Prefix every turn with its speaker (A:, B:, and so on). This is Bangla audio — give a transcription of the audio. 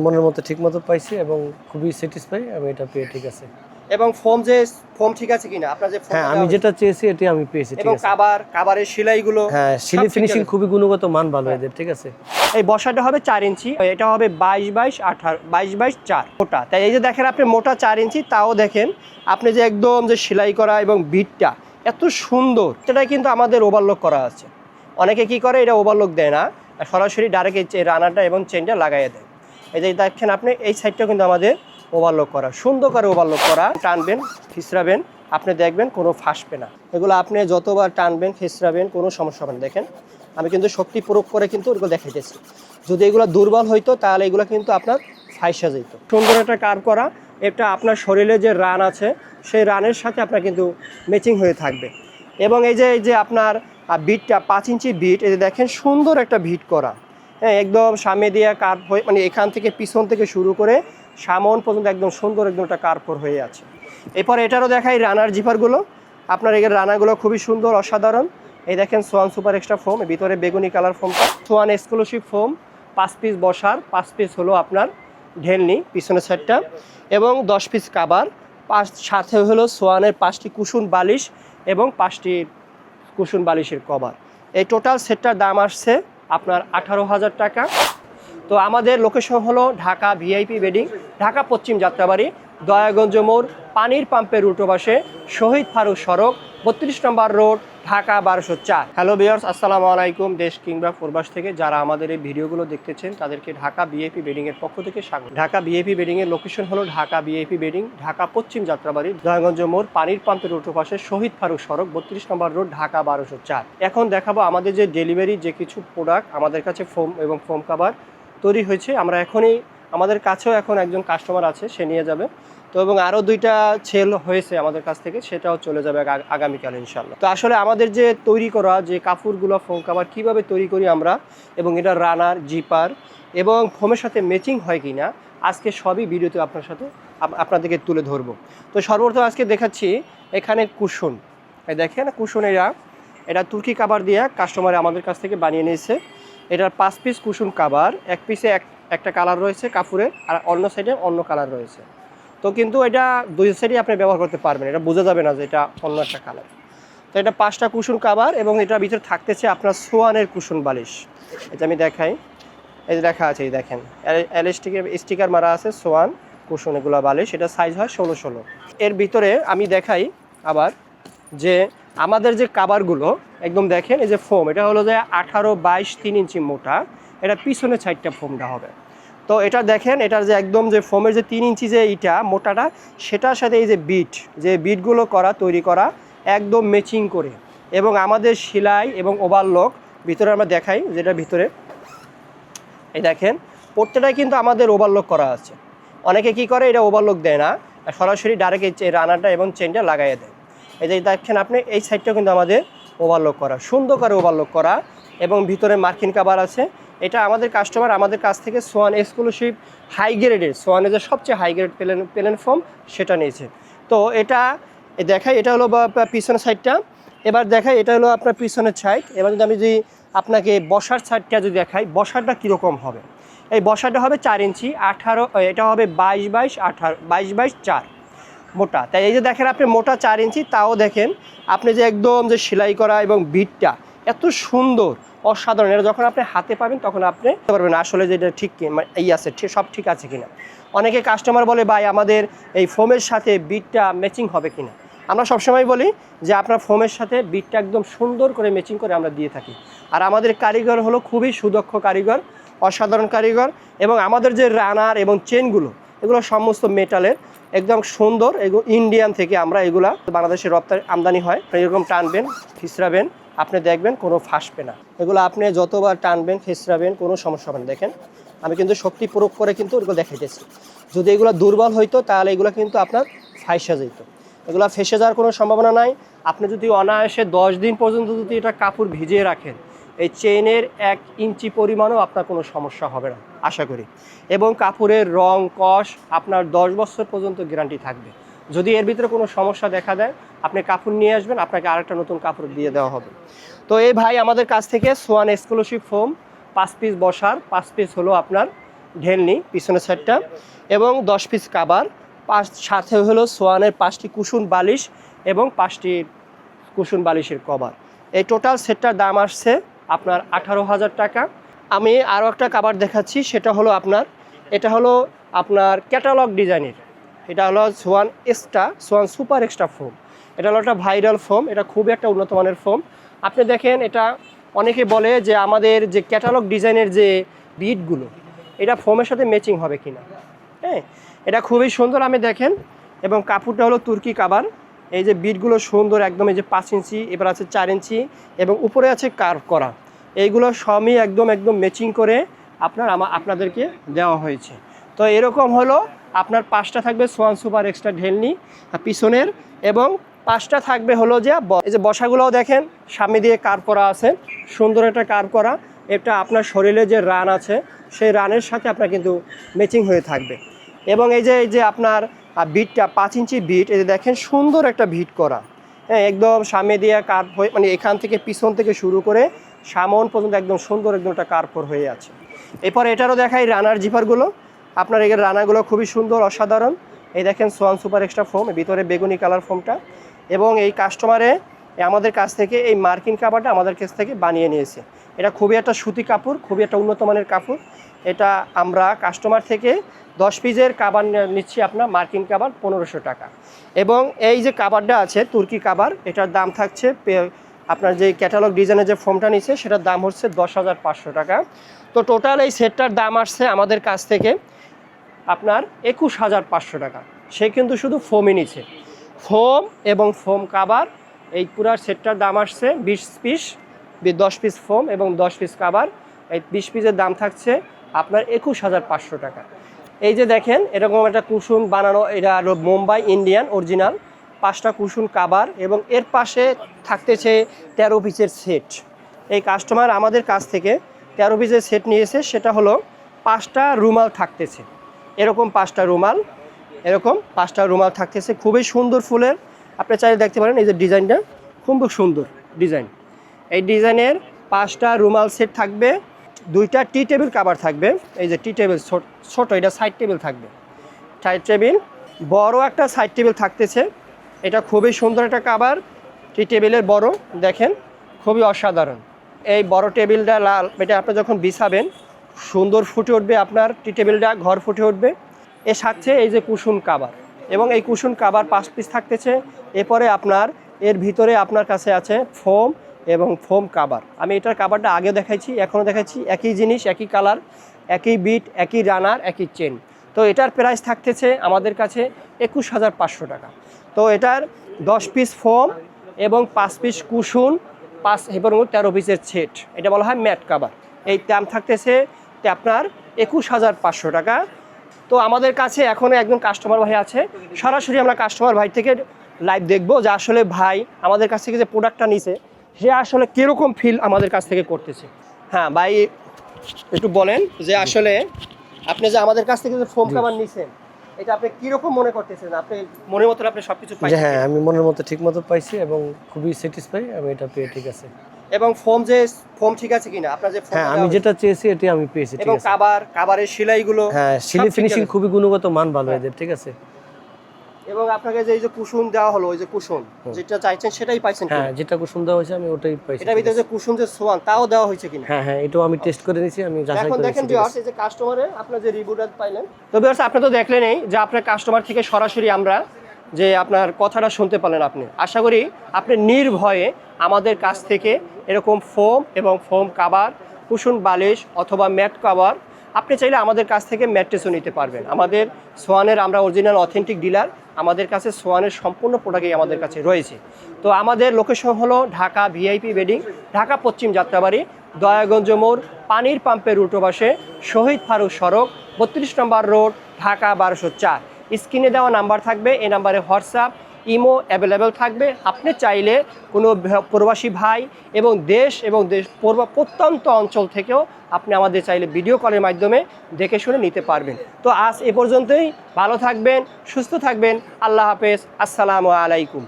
A: মনের মতো ঠিকমতো পাইছি এবং খুবই স্যাটিসফাই আমি এটা পেয়ে ঠিক আছে।
B: এবং ফোম ঠিক আছে কিনা আপনার যে
A: হ্যাঁ, আমি যেটা চেয়েছি এটাই আমি পেয়েছি ঠিক
B: এবং
A: আছে।
B: কাভারের সেলাইগুলো
A: হ্যাঁ, ফিনিশিং খুবই গুণগত মান ভালো এদের ঠিক আছে।
B: এই বসাটা হবে 4 ইঞ্চি, এটা হবে 22/22/18 22/4 মোটা। তাই এই যে দেখেন আপনি মোটা 4 ইঞ্চি, তাও দেখেন আপনি যে একদম যে সেলাই করা এবং বিটটা এত সুন্দর, সেটাই কিন্তু আমাদের ওভারলক করা আছে। অনেকে কি করে এটা ওভারলক দেয় না, সরাসরি ডাইরেক্ট এই রানারটা এবং চেনটা লাগাইয়ে দেয়। এই যে দেখেন আপনি এই সাইডটা কিন্তু আমাদের ওভারলক করা, সুন্দর করে ওভারলক করা। টানবেন ফিসরাবেন আপনি দেখবেন কোনো ফাঁসবে না। এগুলো আপনি যতবার টানবেন ফিসরাবেন কোনো সমস্যা হবে না। দেখেন আমি কিন্তু শক্তি প্রয়োগ করে কিন্তু এগুলো দেখাইতেছি। যদি এগুলো দুর্বল হইতো তাহলে এগুলো কিন্তু আপনার ফাইসা যেত। সুন্দর একটা কার্ভ করা, এটা আপনার শরীরে যে রান আছে সেই রানের সাথে আপনার কিন্তু ম্যাচিং হয়ে থাকবে। এবং এই যে আপনার বিটটা 5 ইঞ্চি বিট, এই যে দেখেন সুন্দর একটা বিট করা। হ্যাঁ, একদম সামনে দিয়ে কার্ভ হয়ে, মানে এখান থেকে পিছন থেকে শুরু করে সামন পর্যন্ত একদম সুন্দর একদম একটা কার্ভ হয়ে আছে। এরপর এটারও দেখাই রানার জিপারগুলো। আপনার এই রানারগুলো খুবই সুন্দর, অসাধারণ। এই দেখেন সোয়ান সুপার এক্সট্রা ফোম, ভিতরে বেগুনি কালার ফোমটা। সোয়ান এক্সক্লুসিভ ফোম, 5 পিস বসার, 5 পিস হলো আপনার ঢেলনি পিছনের সাইডটা, এবং 10 পিস কাবার, সাথে হলো সোয়ানের 5টি কুশন বালিশ এবং 5টি কুশন বালিশের কভার। এই টোটাল সেটটার দাম আসছে আপনার 18,000 টাকা। তো আমাদের লোকেশন হলো ঢাকা ভিআইপি বেডিং, ঢাকা পশ্চিম যাত্রাবাড়ি, দয়াগঞ্জ মোড়, পানির পাম্পের উল্টো পাশে, শহীদ ফারুক সড়ক, 32 নম্বর রোড, ঢাকা 1204। হ্যালো ভিউয়ার্স, আসসালামু আলাইকুম। দেশ কিংবা প্রবাস থেকে যারা আমাদের এই ভিডিওগুলো দেখতেছেন তাদেরকে ঢাকা ভিআইপি বেডিংয়ের পক্ষ থেকে স্বাগত। ঢাকা ভিআইপি বেডিংয়ের লোকেশন হলো ঢাকা ভিআইপি বেডিং, ঢাকা পশ্চিম যাত্রাবাড়ি, দয়াগঞ্জ মোড়, পানির পাম্পের উল্টো পাশে, শহীদ ফারুক সড়ক, 32 নম্বর রোড, ঢাকা 1204। এখন দেখাবো আমাদের যে ডেলিভারি যে কিছু প্রোডাক্ট আমাদের কাছে ফোম এবং ফোম কাভার তৈরি হয়েছে। আমরা এখনই, আমাদের কাছেও এখন একজন কাস্টমার আছে, সে নিয়ে যাবে। তো এবং আরও 2টা সেল হয়েছে আমাদের কাছ থেকে, সেটাও চলে যাবে আগামীকাল ইনশাল্লাহ। তো আসলে আমাদের যে তৈরি করা যে কাপড়গুলো ফোম কাভার কীভাবে তৈরি করি আমরা, এবং এটা রানার জিপার এবং ফোমের সাথে ম্যাচিং হয় কি না, আজকে সবই ভিডিওতে আপনাদেরকে তুলে ধরবো। তো সর্বপ্রথম আজকে দেখাচ্ছি এখানে কুশন। এই দেখেন কুশন, এটা তুর্কি কাভার দিয়ে কাস্টমার আমাদের কাছ থেকে বানিয়ে নিয়েছে। এটার 5 পিস কুশন কাভার, এক পিসে একটা কালার রয়েছে কাপড়ের, আর অন্য সাইডে অন্য কালার রয়েছে। তো কিন্তু এটা 2 সাইডেই আপনি ব্যবহার করতে পারবেন, এটা বোঝা যাবে না যে এটা অন্য একটা কালার। তো এটা 5টা কুশন কাভার, এবং এটার ভিতরে থাকতেছে আপনার সোয়ানের কুশন বালিশ। এটা আমি দেখাই, এই যে দেখা আছে, এই দেখেন স্টিকার মারা আছে সোয়ান কুশন এগুলো বালিশ। এটা সাইজ হয় 16-16। এর ভিতরে আমি দেখাই আবার যে আমাদের যে কাভারগুলো একদম দেখেন, এই যে ফোম, এটা হলো যে 18/22 ইঞ্চি মোটা, এটা পিছনের সাইডটা ফোমটা হবে। তো এটা দেখেন, এটার যে একদম যে ফোমের যে 3 ইঞ্চি যে ইটা মোটাটা, সেটার সাথে এই যে বিটগুলো তৈরি করা একদম ম্যাচিং করে, এবং আমাদের সেলাই এবং ওভারলক ভিতরে আমরা দেখাই, যেটা ভিতরে এই দেখেন প্রত্যেকটাই কিন্তু আমাদের ওভারলক করা আছে। অনেকে কি করে এটা ওভারলক দেয় না, সরাসরি ডাইরেক্ট এই রানারটা এবং চেনটা লাগাইয়ে দেয়। এই যে দেখেন আপনি এই সাইডটাও কিন্তু আমাদের ওভারলক করা, সুন্দর করে ওভারলক করা, এবং ভিতরে মার্কিন কাভার আছে। এটা আমাদের কাস্টমার আমাদের কাছ থেকে সোয়ান এক্সক্লুসিভ হাই গ্রেডের, সোয়ানের যে সবচেয়ে হাই গ্রেড প্লেন ফোম সেটা নিয়েছে। তো এটা দেখাই, এটা হলো পিছনের সাইডটা। এবার দেখাই এটা হলো আপনার পিছনের সাইড। এবার আমি যদি আপনাকে বসার সাইডটা যদি দেখাই, বসারটা কীরকম হবে, এই বসারটা হবে 4 ইঞ্চি 18, এটা হবে 22/18 22/4 মোটা। তাই এই যে দেখেন আপনি মোটা 4 ইঞ্চি, তাও দেখেন আপনি যে একদম যে সেলাই করা এবং বিটটা এত সুন্দর, অসাধারণ। এটা যখন আপনি হাতে পাবেন তখন আপনি বুঝতে পারবেন আসলে যে এটা ঠিক আছে, সব ঠিক আছে কিনা। অনেকে কাস্টমার বলে ভাই আমাদের এই ফোমের সাথে বিটটা ম্যাচিং হবে কিনা। আমরা সবসময় বলি যে আপনার ফোমের সাথে বিটটা একদম সুন্দর করে ম্যাচিং করে আমরা দিয়ে থাকি। আর আমাদের কারিগর হলো খুবই সুদক্ষ কারিগর, অসাধারণ কারিগর। এবং আমাদের যে রানার এবং চেনগুলো, এগুলো সমস্ত মেটালের, একদম সুন্দর। এগুলো ইন্ডিয়ান থেকে আমরা এগুলা বাংলাদেশের রপ্তানি আমদানি হয়। এরকম টানবেন ফিসরাবেন আপনি দেখবেন কোনো ফাঁসবে না। এগুলো আপনি যতবার টানবেন ফিসরাবেন কোনো সমস্যা হবে না। দেখেন আমি কিন্তু শক্তি প্রয়োগ করে কিন্তু এগুলো দেখাইতেছি। যদি এগুলো দুর্বল হইতো তাহলে এগুলো কিন্তু আপনার ফাইসা যেত। এগুলো ফেসে যাওয়ার কোনো সম্ভাবনা নাই। আপনি যদি অনায়াসে 10 দিন পর্যন্ত যদি এটা কাপড় ভিজিয়ে রাখেন, এই চেইনের 1 ইঞ্চি পরিমাণও আপনার কোনো সমস্যা হবে না আশা করি। এবং কাপড়ের রং কষ আপনার 10 বছর পর্যন্ত গ্যারান্টি থাকবে। যদি এর ভিতরে কোনো সমস্যা দেখা দেয়, আপনি কাপড় নিয়ে আসবেন, আপনাকে আরেকটা নতুন কাপড় দিয়ে দেওয়া হবে। তো এই ভাই আমাদের কাছ থেকে সোয়ান এক্সক্লুসিভ ফোম 5 পিস বসার, 5 পিস হলো আপনার ঢেলনি পিছনের সাইডটা, এবং 10 পিস কাবার, সাথে হলো সোয়ানের 5টি কুশন বালিশ এবং 5টি কুশন বালিশের কভার। এই টোটাল সেটটার দাম আসছে আপনার 18,000 টাকা। আমি আরও একটা কাবার দেখাচ্ছি, সেটা হলো এটা হলো আপনার ক্যাটালগ ডিজাইনের। এটা হলো সোয়ান সুপার এক্সট্রা ফোম। এটা হলো একটা ভাইরাল ফোম, এটা খুবই একটা উন্নত মানের ফোম। আপনি দেখেন, এটা অনেকে বলে যে আমাদের যে ক্যাটালগ ডিজাইনের যে বিটগুলো, এটা ফোমের সাথে ম্যাচিং হবে কিনা। হ্যাঁ, এটা খুবই সুন্দর। আমি দেখেন, এবং কাপড়টা হলো তুর্কি কাবার। এই যে বিটগুলো সুন্দর একদম, এই যে 5 ইঞ্চি, এবার আছে 4 ইঞ্চি, এবং উপরে আছে কার্ভ করা। এইগুলো সবই একদম ম্যাচিং করে আপনাদেরকে দেওয়া হয়েছে। তো এরকম হলো আপনার 5টা থাকবে সোয়ান সুপার এক্সট্রা ঢেলনি পিছনের, এবং 5টা থাকবে হলো যে এই যে বসাগুলোও দেখেন সামনে দিয়ে কার্ভ করা আছে, সুন্দর একটা কার্ভ করা। এটা আপনার শরীরে যে রান আছে সেই রানের সাথে আপনার কিন্তু ম্যাচিং হয়ে থাকবে। এবং এই যে আপনার বিটটা 5 ইঞ্চি বিট, এই যে দেখেন সুন্দর একটা বিট করা। হ্যাঁ, একদম সামনে দিয়ে কার্ভ হয়ে, মানে এখান থেকে পিছন থেকে শুরু করে সামন পর্যন্ত একদম সুন্দর একদম একটা কার্ভ হয়ে আছে। এরপর এটারও দেখাই রানার জিপারগুলো। আপনার এই রানাগুলো খুবই সুন্দর, অসাধারণ। এই দেখেন সোয়ান সুপার এক্সট্রা ফোম, ভিতরে বেগুনি কালার ফোমটা। এবং এই কাস্টমারে আমাদের কাছ থেকে এই মার্কিন কাপড়টা আমাদের কাছ থেকে বানিয়ে নিয়েছে। এটা খুবই একটা সুতি কাপড়, খুবই একটা উন্নত মানের কাপড়। এটা আমরা কাস্টমার থেকে 10 পিসের কাবার নিচ্ছি আপনার মার্কিন কাবার 1500 টাকা। এবং এই যে কাবারটা আছে তুর্কি কাবার, এটার দাম থাকছে আপনার যে ক্যাটালগ ডিজাইনের যে ফোমটা নিচ্ছে সেটার দাম হচ্ছে 10,500 টাকা। তো টোটাল এই সেটটার দাম আসছে আমাদের কাছ থেকে আপনার 21,500 টাকা। সে কিন্তু শুধু ফোমই নিচ্ছে, ফোম এবং ফোম কাবার। এই পুরো সেটটার দাম আসছে 20 পিস, 10 পিস ফোম এবং 10 পিস কাবার। এই 20 পিসের দাম থাকছে আপনার 21,500 টাকা। এই যে দেখেন এরকম একটা কুশন বানানো, এটা হলো মুম্বাই ইন্ডিয়ান অরিজিনাল 5টা কুশন কাবার, এবং এর পাশে থাকতেছে 13 পিসের সেট। এই কাস্টমার আমাদের কাছ থেকে 13 পিসের সেট নিয়েছে, সেটা হলো 5টা রুমাল থাকতেছে, এরকম 5টা রুমাল, এরকম 5টা রুমাল থাকতেছে, খুবই সুন্দর ফুলের। আপনি চাইলে দেখতে পারেন, এই যে ডিজাইনটা খুব সুন্দর ডিজাইন। এই ডিজাইনের 5টা রুমাল সেট থাকবে, 2টা টি টেবিল কাভার থাকবে। এই যে টি টেবিল ছোট, এটা সাইড টেবিল থাকবে, সাইড টেবিল। বড় একটা সাইড টেবিল থাকতেছে, এটা খুবই সুন্দর একটা কাভার, টি টেবিলের বড়, দেখেন খুবই অসাধারণ। এই বড় টেবিলটা লাল, এটা আপনি যখন বিছাবেন সুন্দর ফুটে উঠবে, আপনার টি টেবিলটা ঘর ফুটে উঠবে। এর সাথে এই যে কুশন কাভার, এবং এই কুশন কাভার 5 পিস থাকতেছে। এরপরে আপনার এর ভিতরে আপনার কাছে আছে ফোম এবং ফোম কাভার। আমি এটার কাভারটা আগে দেখাইছি, এখনও দেখাচ্ছি, একই জিনিস, একই কালার, একই বিট, একই রানার, একই চেন। তো এটার প্রাইস থাকতেছে আমাদের কাছে 21,500 টাকা। তো এটার 10 পিস ফোম এবং 5 পিস কুশন, 5 এবং 13 পিসের সেট, এটা বলা হয় ম্যাট কাভার। এই দাম থাকতেছে আপনার 21,500 টাকা। তো আমাদের কাছে এখনও একজন কাস্টমার ভাই আছে, সরাসরি আমরা কাস্টমার ভাই থেকে লাইভ দেখবো যে আসলে ভাই আমাদের কাছ থেকে যে প্রোডাক্টটা নিছে সে আসলে কীরকম ফিল আমাদের কাছ থেকে করতেছে। হ্যাঁ ভাই, একটু বলেন যে আসলে আপনি যে আমাদের কাছ থেকে যে ফোম কাভার নিছেন, এটা আপনি কীরকম মনে করতেছেন? আপনি মনের মতো আপনি সব কিছু পাইছেন?
A: হ্যাঁ, আমি মনের মতো ঠিক মতো পাইছি এবং খুবই স্যাটিসফাই, আমি এটা পেয়ে ঠিক আছে।
B: এবং ফোম ঠিক আছে কিনা আপনার যে ফোম?
A: হ্যাঁ, আমি যেটা চেয়েছি এটাই আমি পেয়েছি, ঠিক
B: এবং
A: আছে।
B: কাভারের সেলাইগুলো,
A: হ্যাঁ, সিলি ফিনিশিং খুবই গুণগত মান ভালো এদের, ঠিক আছে।
B: এবং আপনাকে যে এই যে কুশন দেওয়া হলো, ওই যে কুশন যেটা চাইছেন সেটাই পাইছেন?
A: হ্যাঁ, যেটা কুশন দেওয়া হয়েছে আমি ওটাই পাইছি।
B: এটার ভিতরে যে কুশন যে সোয়ান তাও দেওয়া হয়েছে কিনা?
A: হ্যাঁ হ্যাঁ, এটাও আমি টেস্ট করে নিয়েছি, আমি যাচাই
B: এখন
A: করে
B: দেখেন
A: নিয়েছি।
B: ভিউয়ার্স, এই যে কাস্টমারে আপনার যে রিভিউটা পাইলেন, তো ভিউয়ার্স আপনি তো দেখলেনই যে আপনার কাস্টমার থেকে সরাসরি আমরা যে আপনার কথাটা শুনতে পারলেন। আপনি আশা করি আপনি নির্ভয়ে আমাদের কাছ থেকে এরকম ফোম এবং ফোম কাভার, কুশন বালিশ অথবা ম্যাট কাভার, আপনি চাইলে আমাদের কাছ থেকে ম্যাট্রেসও নিতে পারবেন। আমাদের সোয়ানের আমরা অরিজিনাল অথেন্টিক ডিলার, আমাদের কাছে সোয়ানের সম্পূর্ণ প্রোডাক্টই আমাদের কাছে রয়েছে। তো আমাদের লোকেশন হলো ঢাকা ভিআইপি বেডিং, ঢাকা পশ্চিম যাত্রাবাড়ি, দয়াগঞ্জ মোড়, পানির পাম্পের উল্টো পাশে, শহীদ ফারুক সড়ক, 32 নম্বর রোড, ঢাকা 1204। স্ক্রিনে দেওয়া নাম্বার থাকবে, এই নাম্বারে হোয়াটসঅ্যাপ, ইমো অ্যাভেলেবেল থাকবে। আপনি চাইলে কোনো প্রবাসী ভাই এবং দেশ প্রত্যন্ত অঞ্চল থেকেও আপনি আমাদের চাইলে ভিডিও কলের মাধ্যমে দেখে শুনে নিতে পারবেন। তো আজ এ পর্যন্তই, ভালো থাকবেন, সুস্থ থাকবেন, আল্লাহ হাফেজ, আসসালামু আলাইকুম।